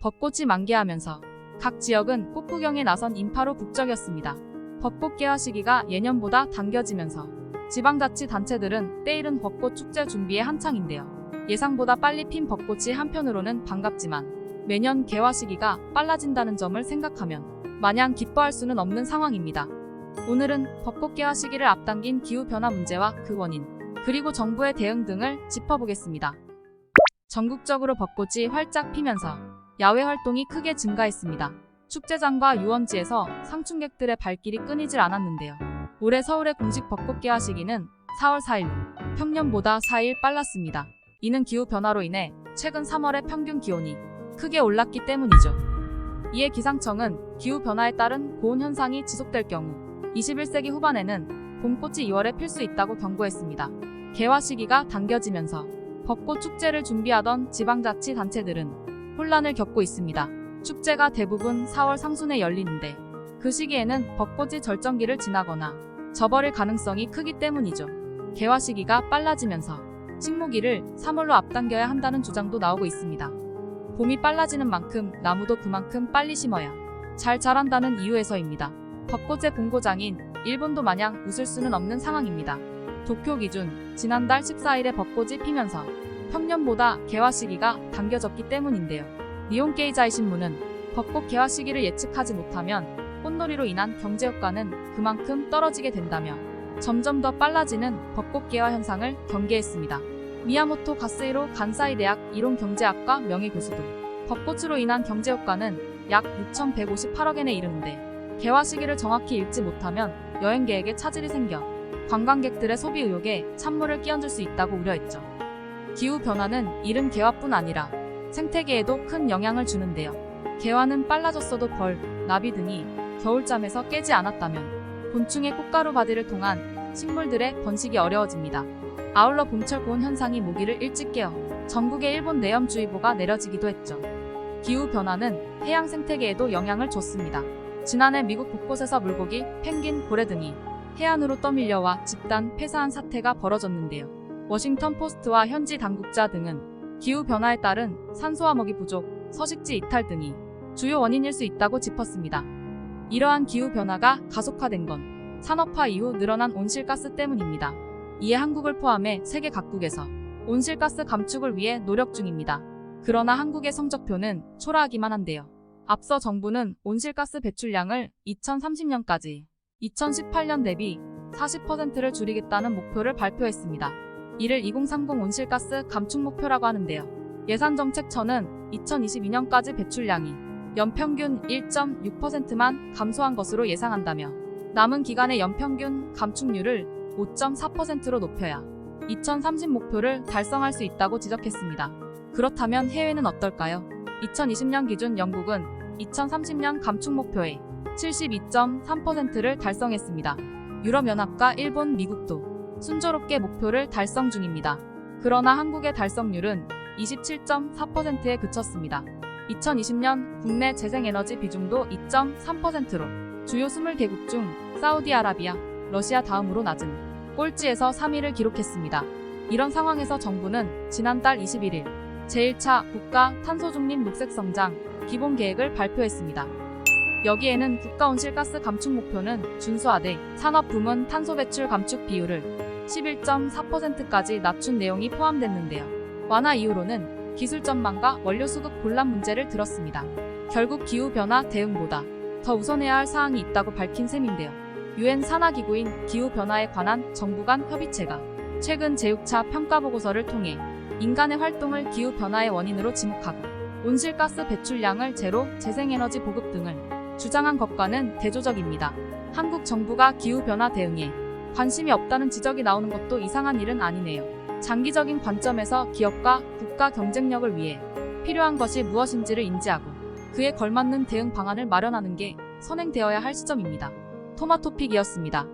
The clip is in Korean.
벚꽃이 만개하면서 각 지역은 꽃 구경에 나선 인파로 북적였습니다. 벚꽃 개화 시기가 예년보다 당겨지면서 지방자치단체들은 때이른 벚꽃 축제 준비에 한창인데요. 예상보다 빨리 핀 벚꽃이 한편으로는 반갑지만 매년 개화 시기가 빨라진다는 점을 생각하면 마냥 기뻐할 수는 없는 상황입니다. 오늘은 벚꽃 개화 시기를 앞당긴 기후변화 문제와 그 원인, 그리고 정부의 대응 등을 짚어보겠습니다. 전국적으로 벚꽃이 활짝 피면서 야외 활동이 크게 증가했습니다. 축제장과 유원지에서 상춘객들의 발길이 끊이질 않았는데요. 올해 서울의 공식 벚꽃 개화 시기는 4월 4일로 평년보다 4일 빨랐습니다. 이는 기후변화로 인해 최근 3월의 평균 기온이 크게 올랐기 때문이죠. 이에 기상청은 기후변화에 따른 고온 현상이 지속될 경우 21세기 후반에는 봄꽃이 2월에 필 수 있다고 경고했습니다. 개화 시기가 당겨지면서 벚꽃 축제를 준비하던 지방자치단체들은 혼란을 겪고 있습니다. 축제가 대부분 4월 상순에 열리는데 그 시기에는 벚꽃이 절정기를 지나거나 져버릴 가능성이 크기 때문이죠. 개화 시기가 빨라지면서 식무기를 3월로 앞당겨야 한다는 주장도 나오고 있습니다. 봄이 빨라지는 만큼 나무도 그만큼 빨리 심어야 잘 자란다는 이유에서입니다. 벚꽃의 본고장인 일본도 마냥 웃을 수는 없는 상황입니다. 도쿄 기준 지난달 14일에 벚꽃이 피면서 평년보다 개화 시기가 당겨졌기 때문인데요. 니혼케이자이 신문은 벚꽃 개화 시기를 예측하지 못하면 꽃놀이로 인한 경제효과는 그만큼 떨어지게 된다며 점점 더 빨라지는 벚꽃 개화 현상을 경계했습니다. 미야모토 가스히로 간사이 대학 이론경제학과 명예교수도 벚꽃으로 인한 경제효과는 약 6,158억엔에 이르는데 개화 시기를 정확히 읽지 못하면 여행계획에 차질이 생겨 관광객들의 소비 의욕에 찬물을 끼얹을 수 있다고 우려했죠. 기후변화는 이른 개화뿐 아니라 생태계에도 큰 영향을 주는데요. 개화는 빨라졌어도 벌, 나비 등이 겨울잠에서 깨지 않았다면 곤충의 꽃가루 바디를 통한 식물들의 번식이 어려워집니다. 아울러 봄철 고온 현상이 모기를 일찍 깨어 전국에 일본 내염주의보가 내려지기도 했죠. 기후변화는 해양 생태계에도 영향을 줬습니다. 지난해 미국 곳곳에서 물고기, 펭귄, 고래 등이 해안으로 떠밀려와 집단 폐사한 사태가 벌어졌는데요. 워싱턴 포스트와 현지 당국자 등은 기후변화에 따른 산소와 먹이 부족, 서식지 이탈 등이 주요 원인일 수 있다고 짚었습니다. 이러한 기후변화가 가속화된 건 산업화 이후 늘어난 온실가스 때문입니다. 이에 한국을 포함해 세계 각국에서 온실가스 감축을 위해 노력 중입니다. 그러나 한국의 성적표는 초라하기만 한데요. 앞서 정부는 온실가스 배출량을 2030년까지 2018년 대비 40%를 줄이겠다는 목표를 발표했습니다. 이를 2030 온실가스 감축 목표라고 하는데요. 예산정책처는 2022년까지 배출량이 연평균 1.6%만 감소한 것으로 예상한다며 남은 기간의 연평균 감축률을 5.4%로 높여야 2030 목표를 달성할 수 있다고 지적했습니다. 그렇다면 해외는 어떨까요? 2020년 기준 영국은 2030년 감축 목표의 72.3%를 달성했습니다. 유럽연합과 일본, 미국도 순조롭게 목표를 달성 중입니다. 그러나 한국의 달성률은 27.4%에 그쳤습니다. 2020년 국내 재생에너지 비중도 2.3%로 주요 20개국 중 사우디아라비아, 러시아 다음으로 낮은 꼴찌에서 3위를 기록했습니다. 이런 상황에서 정부는 지난달 21일 제1차 국가 탄소중립 녹색성장 기본계획을 발표했습니다. 여기에는 국가 온실가스 감축 목표는 준수하되 산업 부문 탄소 배출 감축 비율을 11.4%까지 낮춘 내용이 포함됐는데요. 완화 이유로는 기술 전망과 원료 수급 곤란 문제를 들었습니다. 결국 기후변화 대응보다 더 우선해야 할 사항이 있다고 밝힌 셈인데요. 유엔 산하기구인 기후변화에 관한 정부 간 협의체가 최근 제6차 평가보고서를 통해 인간의 활동을 기후변화의 원인으로 지목하고 온실가스 배출량을 제로, 재생에너지 보급 등을 주장한 것과는 대조적입니다. 한국 정부가 기후변화 대응에 관심이 없다는 지적이 나오는 것도 이상한 일은 아니네요. 장기적인 관점에서 기업과 국가 경쟁력을 위해 필요한 것이 무엇인지를 인지하고 그에 걸맞는 대응 방안을 마련하는 게 선행되어야 할 시점입니다. 토마토픽이었습니다.